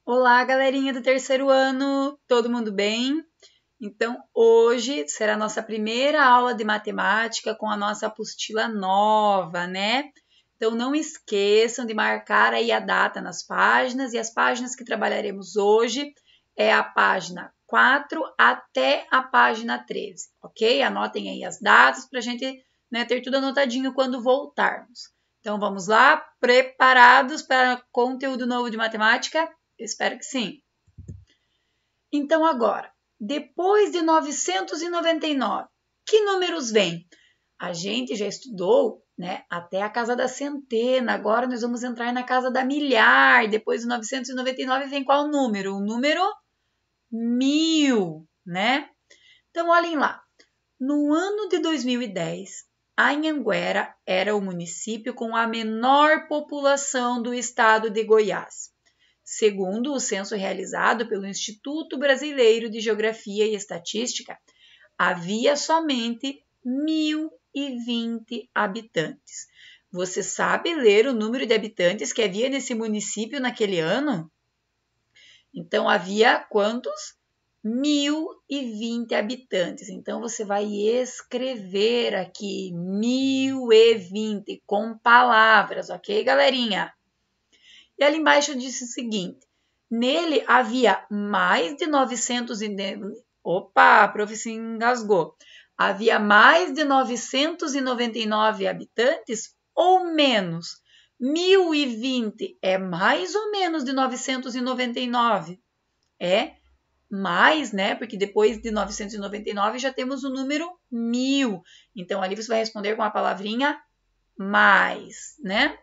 Olá, galerinha do terceiro ano, todo mundo bem? Então, hoje será a nossa primeira aula de matemática com a nossa apostila nova, né? Então, não esqueçam de marcar aí a data nas páginas, e as páginas que trabalharemos hoje é a página 4 até a página 13, ok? Anotem aí as datas para a gente, né, ter tudo anotadinho quando voltarmos. Então, vamos lá, preparados para conteúdo novo de matemática? Eu espero que sim. Então, agora, depois de 999, que números vêm? A gente já estudou, né, até a casa da centena. Agora nós vamos entrar na casa da milhar. Depois de 999 vem qual número? O número 1000, né? Então, olhem lá. No ano de 2010, Anhanguera era o município com a menor população do estado de Goiás. Segundo o censo realizado pelo Instituto Brasileiro de Geografia e Estatística, havia somente 1.020 habitantes. Você sabe ler o número de habitantes que havia nesse município naquele ano? Então, havia quantos? 1.020 habitantes. Então, você vai escrever aqui 1.020 com palavras, ok, galerinha? E ali embaixo disse o seguinte: nele havia mais de 900 Opa, a prof se engasgou. Havia mais de 999 habitantes ou menos? 1.020 é mais ou menos de 999? É mais, né? Porque depois de 999 já temos o número 1000. Então ali você vai responder com a palavrinha mais, né?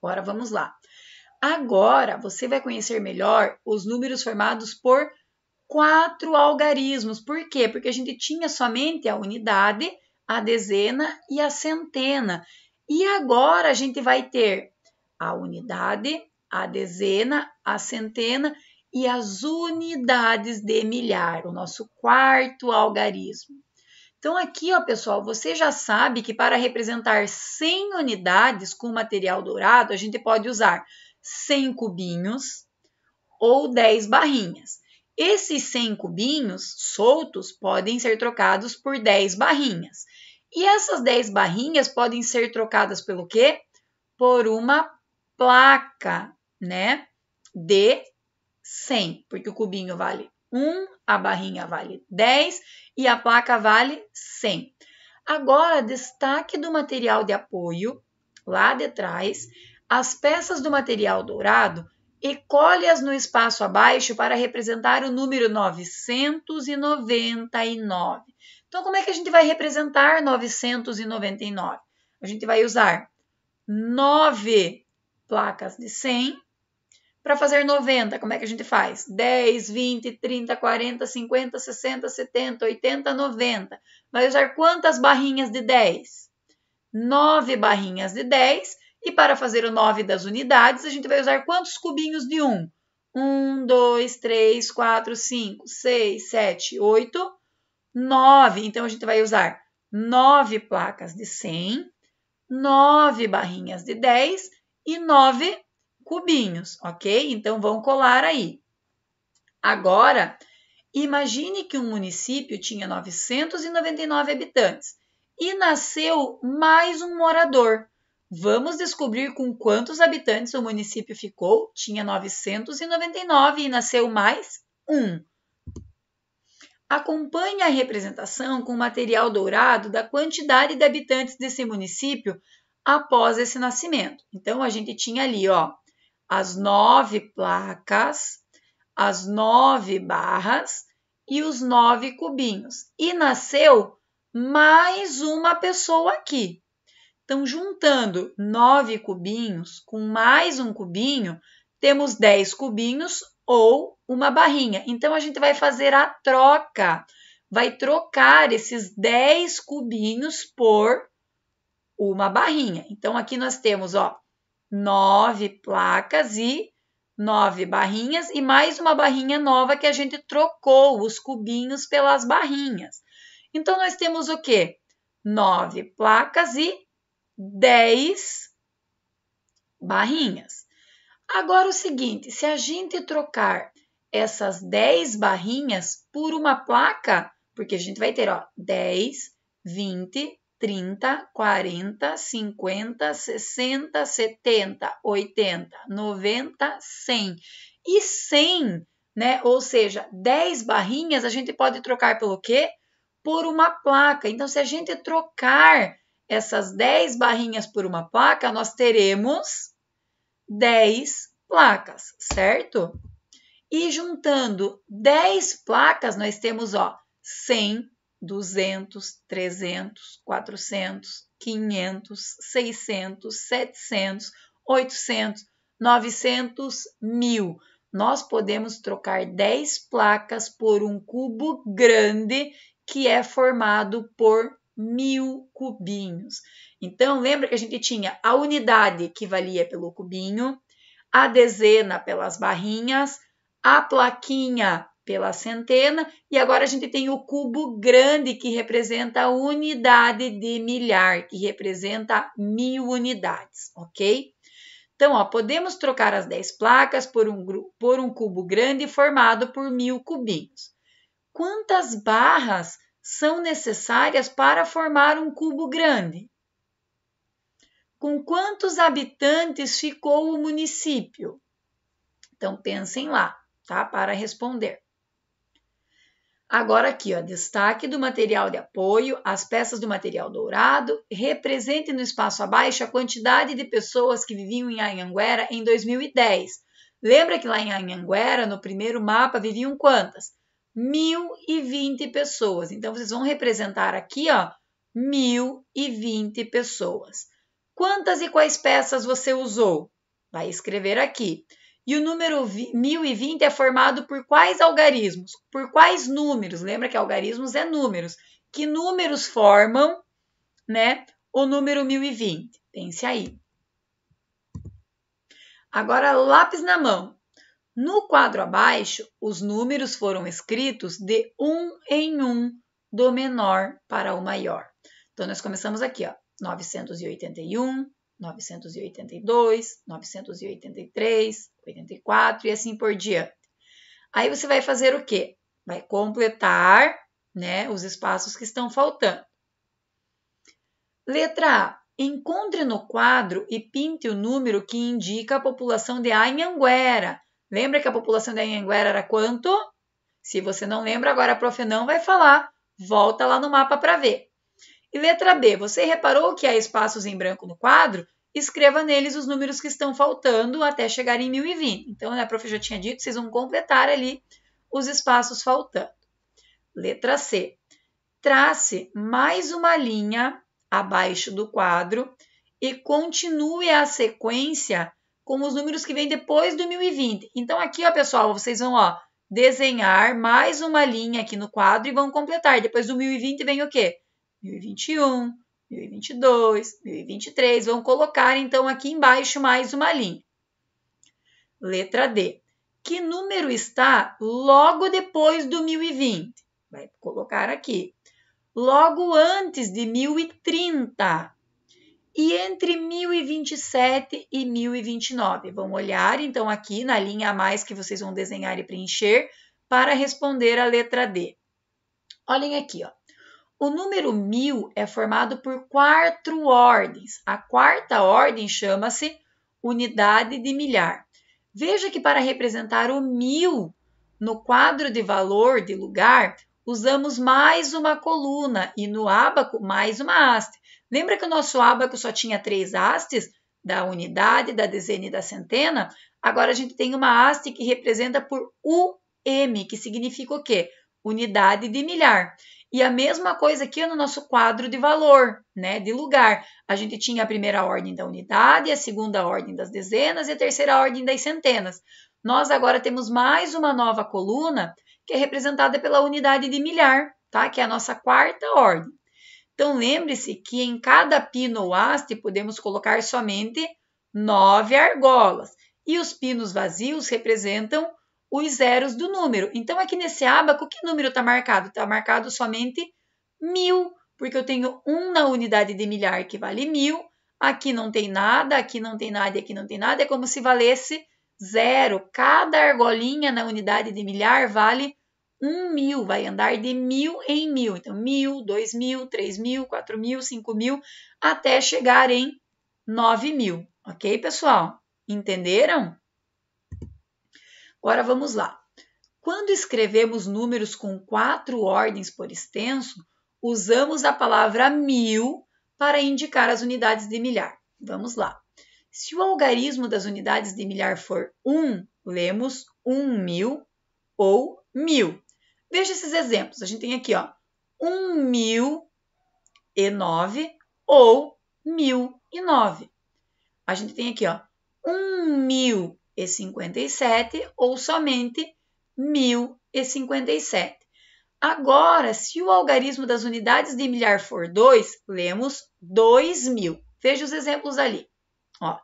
Agora vamos lá. Agora você vai conhecer melhor os números formados por 4 algarismos. Por quê? Porque a gente tinha somente a unidade, a dezena e a centena. E agora a gente vai ter a unidade, a dezena, a centena e as unidades de milhar, o nosso quarto algarismo. Então aqui, ó, pessoal, você já sabe que para representar 100 unidades com material dourado, a gente pode usar 100 cubinhos ou 10 barrinhas. Esses 100 cubinhos soltos podem ser trocados por 10 barrinhas. E essas 10 barrinhas podem ser trocadas pelo quê? Por uma placa, né? De 100, porque o cubinho vale 1, a barrinha vale 10 e a placa vale 100. Agora, destaque do material de apoio, lá de trás, as peças do material dourado e colhe-as no espaço abaixo para representar o número 999. Então, como é que a gente vai representar 999? A gente vai usar 9 placas de 100. Para fazer 90, como é que a gente faz? 10, 20, 30, 40, 50, 60, 70, 80, 90. Vai usar quantas barrinhas de 10? 9 barrinhas de 10. E para fazer o 9 das unidades, a gente vai usar quantos cubinhos de 1? 1, 2, 3, 4, 5, 6, 7, 8, 9. Então, a gente vai usar 9 placas de 100, 9 barrinhas de 10 e 9 cubinhos, ok? Então, vão colar aí. Agora, imagine que um município tinha 999 habitantes e nasceu mais um morador. Vamos descobrir com quantos habitantes o município ficou? Tinha 999 e nasceu mais um. Acompanhe a representação com material dourado da quantidade de habitantes desse município após esse nascimento. Então, a gente tinha ali, ó, as 9 placas, as 9 barras e os 9 cubinhos. E nasceu mais uma pessoa aqui. Então, juntando 9 cubinhos com mais um cubinho, temos 10 cubinhos ou uma barrinha. Então, a gente vai fazer a troca. Vai trocar esses 10 cubinhos por uma barrinha. Então, aqui nós temos, ó, 9 placas e 9 barrinhas e mais uma barrinha nova que a gente trocou os cubinhos pelas barrinhas. Então, nós temos o quê? 9 placas e 10 barrinhas. Agora o seguinte, se a gente trocar essas 10 barrinhas por uma placa, porque a gente vai ter, ó, 10, 20, 30, 40, 50, 60, 70, 80, 90, 100. E 100, né? Ou seja, 10 barrinhas a gente pode trocar pelo quê? Por uma placa. Então, se a gente trocar essas 10 barrinhas por uma placa, nós teremos 10 placas, certo? E juntando 10 placas, nós temos, ó, 100, 200, 300, 400, 500, 600, 700, 800, 900, 1000. Nós podemos trocar 10 placas por um cubo grande que é formado por 1000 cubinhos. Então, lembra que a gente tinha a unidade que valia pelo cubinho, a dezena pelas barrinhas, a plaquinha pela centena, e agora a gente tem o cubo grande, que representa a unidade de milhar, que representa 1000 unidades, ok? Então, ó, podemos trocar as 10 placas por um cubo grande formado por 1000 cubinhos. Quantas barras são necessárias para formar um cubo grande? Com quantos habitantes ficou o município? Então, pensem lá, tá? Para responder. Agora aqui, ó, destaque do material de apoio, as peças do material dourado, represente no espaço abaixo a quantidade de pessoas que viviam em Anhanguera em 2010. Lembra que lá em Anhanguera, no primeiro mapa, viviam quantas? 1020 pessoas. Então, vocês vão representar aqui, ó, 1020 pessoas. Quantas e quais peças você usou? Vai escrever aqui. E o número 1020 é formado por quais algarismos? Por quais números? Lembra que algarismos é números. Que números formam, né, o número 1020? Pense aí. Agora, lápis na mão. No quadro abaixo, os números foram escritos de um em um, do menor para o maior. Então, nós começamos aqui, ó, 981, 982, 983, 84 e assim por diante. Aí você vai fazer o quê? Vai completar, né, os espaços que estão faltando. Letra A. Encontre no quadro e pinte o número que indica a população de Anhanguera. Lembra que a população de Anhanguera era quanto? Se você não lembra, agora a prof não vai falar. Volta lá no mapa para ver. E letra B, você reparou que há espaços em branco no quadro? Escreva neles os números que estão faltando até chegar em 1020. Então, a prof já tinha dito, vocês vão completar ali os espaços faltando. Letra C, trace mais uma linha abaixo do quadro e continue a sequência com os números que vêm depois do 1020. Então, aqui, ó, pessoal, vocês vão, ó, desenhar mais uma linha aqui no quadro e vão completar. Depois do 1020 vem o quê? 1021, 1022, 1023. Vão colocar, então, aqui embaixo mais uma linha. Letra D. Que número está logo depois do 1020? Vai colocar aqui. Logo antes de 1030. E entre 1027 e 1029. Vamos olhar, então, aqui na linha a mais que vocês vão desenhar e preencher para responder a letra D. Olhem aqui, ó. O número 1000 é formado por 4 ordens. A quarta ordem chama-se unidade de milhar. Veja que para representar o 1000 no quadro de valor de lugar, usamos mais uma coluna e no ábaco mais uma haste. Lembra que o nosso ábaco só tinha 3 hastes? Da unidade, da dezena e da centena? Agora a gente tem uma haste que representa por UM, que significa o quê? Unidade de milhar. E a mesma coisa aqui no nosso quadro de valor, né, de lugar. A gente tinha a primeira ordem da unidade, a segunda ordem das dezenas e a terceira ordem das centenas. Nós agora temos mais uma nova coluna que é representada pela unidade de milhar, tá? Que é a nossa quarta ordem. Então, lembre-se que em cada pino ou haste podemos colocar somente 9 argolas. E os pinos vazios representam os zeros do número. Então, aqui nesse ábaco, que número está marcado? Está marcado somente 1000, porque eu tenho 1 na unidade de milhar, que vale 1000. Aqui não tem nada, aqui não tem nada e aqui não tem nada. É como se valesse zero. Cada argolinha na unidade de milhar vale 1.000, vai andar de 1.000 em 1.000. Então, 1.000, 2.000, 3.000, 4.000, 5.000, até chegar em 9.000. Ok, pessoal? Entenderam? Agora vamos lá. Quando escrevemos números com 4 ordens por extenso, usamos a palavra 1.000 para indicar as unidades de milhar. Vamos lá. Se o algarismo das unidades de milhar for 1, lemos 1.000 ou 1.000. Veja esses exemplos. A gente tem aqui, ó, 1.009 ou 1.009. A gente tem aqui, ó, 1.057 ou somente 1.057. Agora, se o algarismo das unidades de milhar for 2, lemos 2.000. Veja os exemplos ali. Ó,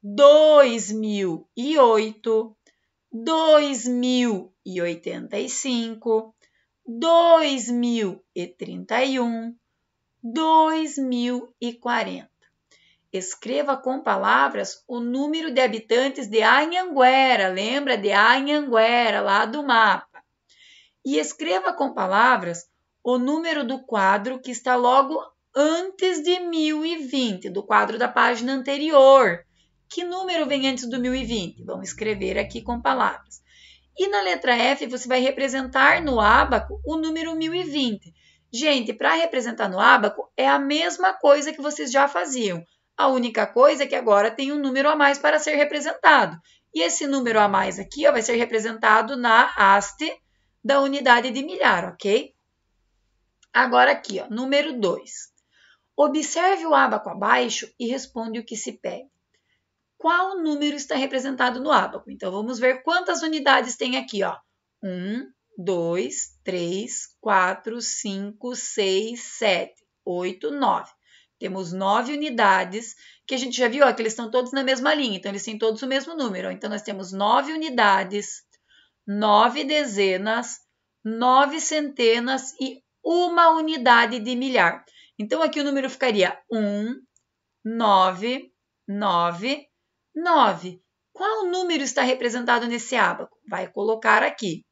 2.008, 2.085, 2.031, 2.040. Escreva com palavras o número de habitantes de Anhanguera. Lembra de Anhanguera, lá do mapa. E escreva com palavras o número do quadro que está logo antes de 1020, do quadro da página anterior. Que número vem antes do 1020? Vamos escrever aqui com palavras. E na letra F, você vai representar no ábaco o número 1020. Gente, para representar no ábaco, é a mesma coisa que vocês já faziam. A única coisa é que agora tem um número a mais para ser representado. E esse número a mais aqui ó, vai ser representado na haste da unidade de milhar, ok? Agora aqui, ó, número 2. Observe o ábaco abaixo e responde o que se pede. Qual número está representado no ábaco? Então, vamos ver quantas unidades tem aqui, ó. 1, 2, 3, 4, 5, 6, 7, 8, 9. Temos 9 unidades, que a gente já viu ó, que eles estão todos na mesma linha, então eles têm todos o mesmo número. Então, nós temos 9 unidades, 9 dezenas, 9 centenas e 1 unidade de milhar. Então, aqui o número ficaria 1, 9, 9, 9. Qual número está representado nesse ábaco? Vai colocar aqui.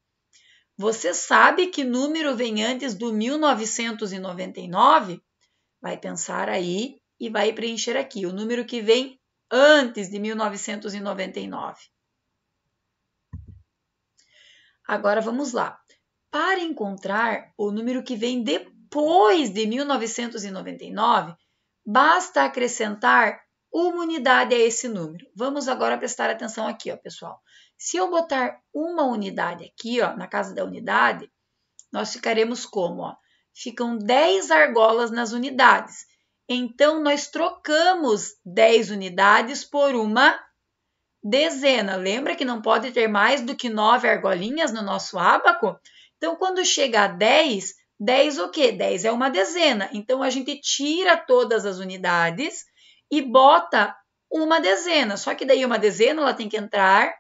Você sabe que número vem antes do 1999? Vai pensar aí e vai preencher aqui o número que vem antes de 1999. Agora vamos lá. Para encontrar o número que vem depois de 1999, basta acrescentar uma unidade a esse número. Vamos agora prestar atenção aqui, ó, pessoal. Se eu botar uma unidade aqui, ó, na casa da unidade, nós ficaremos como, ó? Ficam 10 argolas nas unidades. Então, nós trocamos 10 unidades por uma dezena. Lembra que não pode ter mais do que 9 argolinhas no nosso ábaco? Então, quando chega a 10, 10 o quê? 10 é uma dezena. Então, a gente tira todas as unidades e bota uma dezena. Só que daí uma dezena ela tem que entrar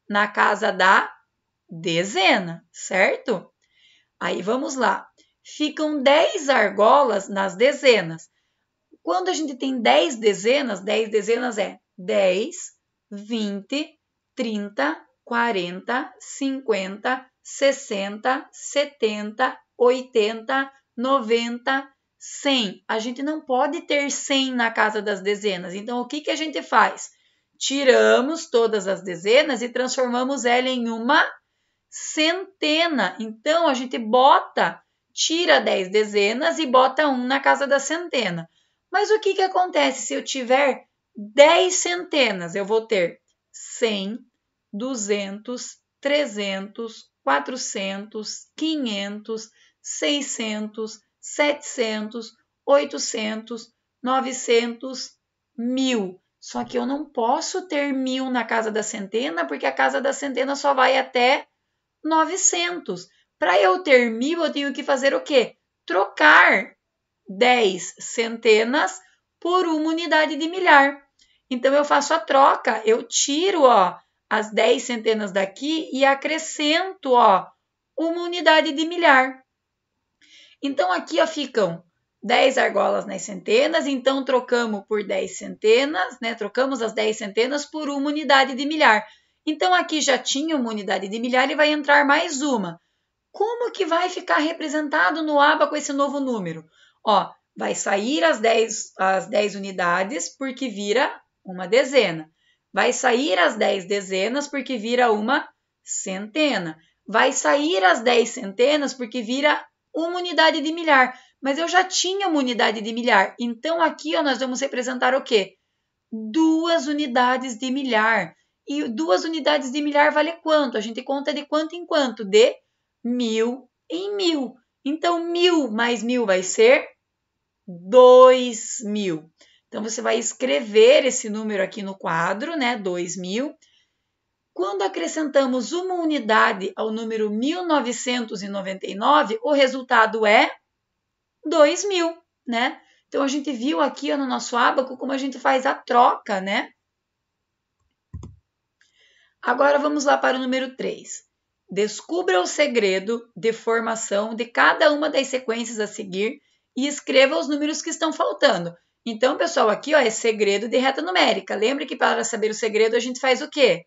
na casa da dezena, certo? Aí, vamos lá. Ficam 10 argolas nas dezenas. Quando a gente tem 10 dezenas é 10, 20, 30, 40, 50, 60, 70, 80, 90, 100. A gente não pode ter 100 na casa das dezenas. Então, o que a gente faz? Tiramos todas as dezenas e transformamos ela em uma centena. Então, a gente tira 10 dezenas e bota 1 na casa da centena. Mas o que acontece se eu tiver 10 centenas? Eu vou ter 100, 200, 300, 400, 500, 600, 700, 800, 900, 1000. Só que eu não posso ter 1000 na casa da centena, porque a casa da centena só vai até 900. Para eu ter 1000, eu tenho que fazer o quê? Trocar 10 centenas por uma unidade de milhar. Então, eu faço a troca, eu tiro ó, as 10 centenas daqui e acrescento ó, uma unidade de milhar. Então, aqui ó, ficam 10 argolas nas centenas, então trocamos por 10 centenas, né? Trocamos as 10 centenas por uma unidade de milhar. Então, aqui já tinha uma unidade de milhar e vai entrar mais uma. Como que vai ficar representado no ábaco esse novo número? Ó, vai sair as 10 unidades porque vira uma dezena. Vai sair as 10 dezenas porque vira uma centena. Vai sair as 10 centenas porque vira uma unidade de milhar. Mas eu já tinha uma unidade de milhar. Então, aqui ó, nós vamos representar o quê? 2 unidades de milhar. E 2 unidades de milhar vale quanto? A gente conta de quanto em quanto? De 1000 em 1000. Então, 1000 mais 1000 vai ser 2000. Então, você vai escrever esse número aqui no quadro, né? 2000. Quando acrescentamos uma unidade ao número 1999, o resultado é 2000, né? Então, a gente viu aqui ó, no nosso ábaco como a gente faz a troca, né? Agora, vamos lá para o número 3. Descubra o segredo de formação de cada uma das sequências a seguir e escreva os números que estão faltando. Então, pessoal, aqui ó, é segredo de reta numérica. Lembre que para saber o segredo a gente faz o quê?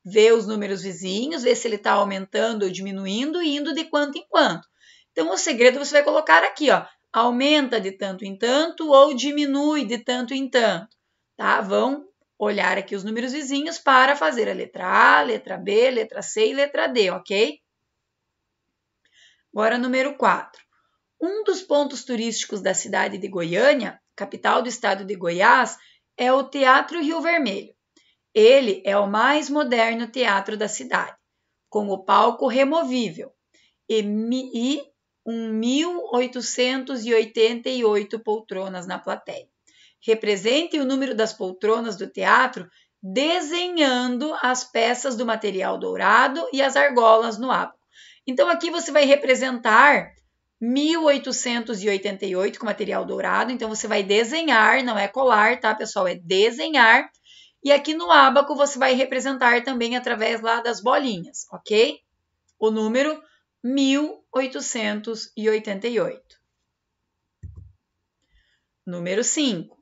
Vê os números vizinhos, vê se ele está aumentando ou diminuindo e indo de quanto em quanto. Então, o segredo você vai colocar aqui, ó, aumenta de tanto em tanto ou diminui de tanto em tanto, tá? Vão olhar aqui os números vizinhos para fazer a letra A, letra B, letra C e letra D, ok? Agora, número 4. Um dos pontos turísticos da cidade de Goiânia, capital do estado de Goiás, é o Teatro Rio Vermelho. Ele é o mais moderno teatro da cidade, com o palco removível e 1.888 poltronas na plateia. Represente o número das poltronas do teatro desenhando as peças do material dourado e as argolas no ábaco. Então, aqui você vai representar 1888 com material dourado. Então, você vai desenhar, não é colar, tá, pessoal? É desenhar. E aqui no ábaco você vai representar também através lá das bolinhas, ok? O número 1888. Número 5.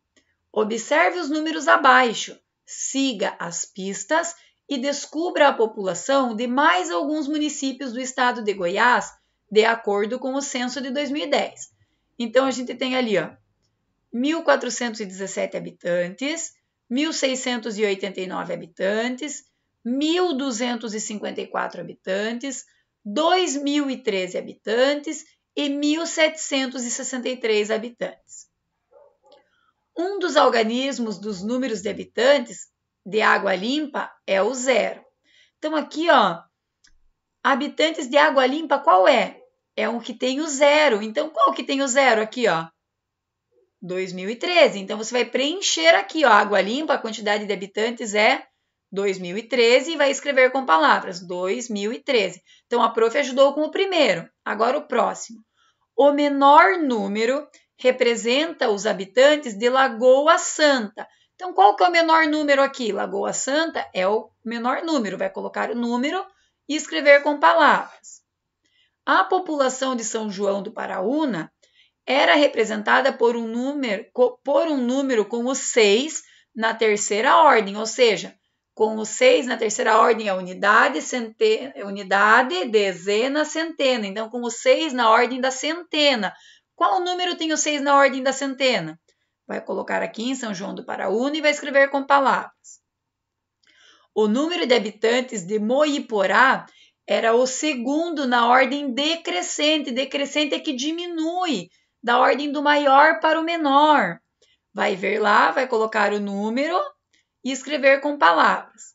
Observe os números abaixo, siga as pistas e descubra a população de mais alguns municípios do estado de Goiás, de acordo com o censo de 2010. Então, a gente tem ali, ó, 1.417 habitantes, 1.689 habitantes, 1.254 habitantes, 2.013 habitantes e 1.763 habitantes. Um dos algarismos dos números de habitantes de água limpa é o 0. Então, aqui, ó, habitantes de água limpa, qual é? É um que tem o 0. Então, qual que tem o 0 aqui, ó? 2013. Então, você vai preencher aqui, ó, água limpa, a quantidade de habitantes é 2013 e vai escrever com palavras 2013. Então, a prof ajudou com o primeiro. Agora, o próximo. O menor número representa os habitantes de Lagoa Santa. Então, qual que é o menor número aqui? Lagoa Santa é o menor número. Vai colocar o número e escrever com palavras. A população de São João do Paraúna era representada por um número com o 6 na terceira ordem, ou seja, com o 6 na terceira ordem é unidade, dezena, centena. Então, com o 6 na ordem da centena. Qual número tem o 6 na ordem da centena? Vai colocar aqui em São João do Paraúna e vai escrever com palavras. O número de habitantes de Moiporá era o segundo na ordem decrescente. Decrescente é que diminui da ordem do maior para o menor. Vai ver lá, vai colocar o número e escrever com palavras.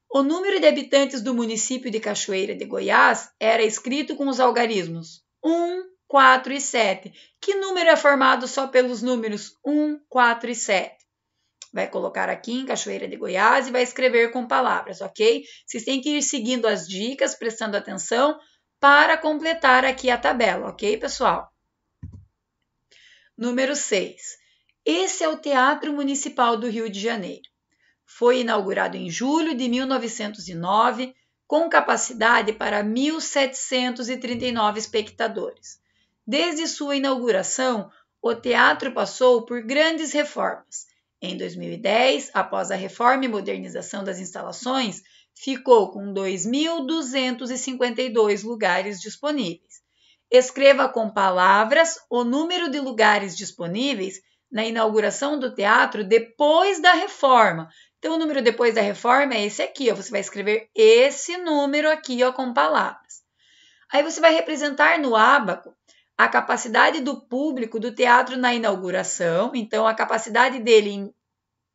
O número de habitantes do município de Cachoeira de Goiás era escrito com os algarismos 1, 4 e 7. Que número é formado só pelos números 1, 4 e 7? Vai colocar aqui em Cachoeira de Goiás e vai escrever com palavras, ok? Vocês têm que ir seguindo as dicas, prestando atenção para completar aqui a tabela, ok, pessoal? Número 6. Esse é o Teatro Municipal do Rio de Janeiro. Foi inaugurado em julho de 1909, com capacidade para 1.739 espectadores. Desde sua inauguração, o teatro passou por grandes reformas. Em 2010, após a reforma e modernização das instalações, ficou com 2.252 lugares disponíveis. Escreva com palavras o número de lugares disponíveis na inauguração do teatro depois da reforma. Então, o número depois da reforma é esse aqui, ó. Você vai escrever esse número aqui, ó, com palavras. Aí você vai representar no ábaco a capacidade do público do teatro na inauguração. Então, a capacidade dele em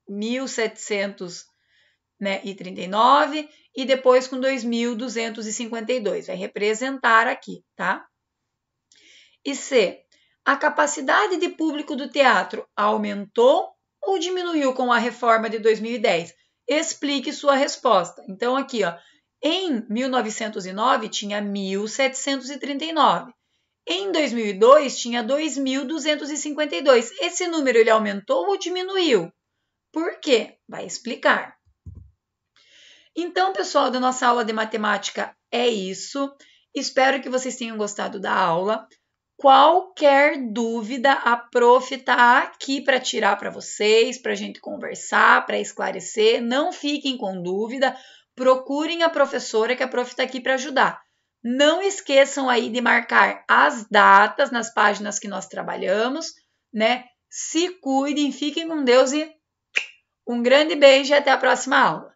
1739 e depois com 2.252. Vai representar aqui, tá? E C, a capacidade de público do teatro aumentou ou diminuiu com a reforma de 2010? Explique sua resposta. Então, aqui, ó, em 1909 tinha 1.739. Em 2002 tinha 2.252. Esse número ele aumentou ou diminuiu? Por quê? Vai explicar. Então, pessoal, da nossa aula de matemática é isso. Espero que vocês tenham gostado da aula. Qualquer dúvida, a prof está aqui para tirar para vocês, para a gente conversar, para esclarecer. Não fiquem com dúvida, procurem a professora, que a prof está aqui para ajudar. Não esqueçam aí de marcar as datas nas páginas que nós trabalhamos, né? Se cuidem, fiquem com Deus e um grande beijo e até a próxima aula.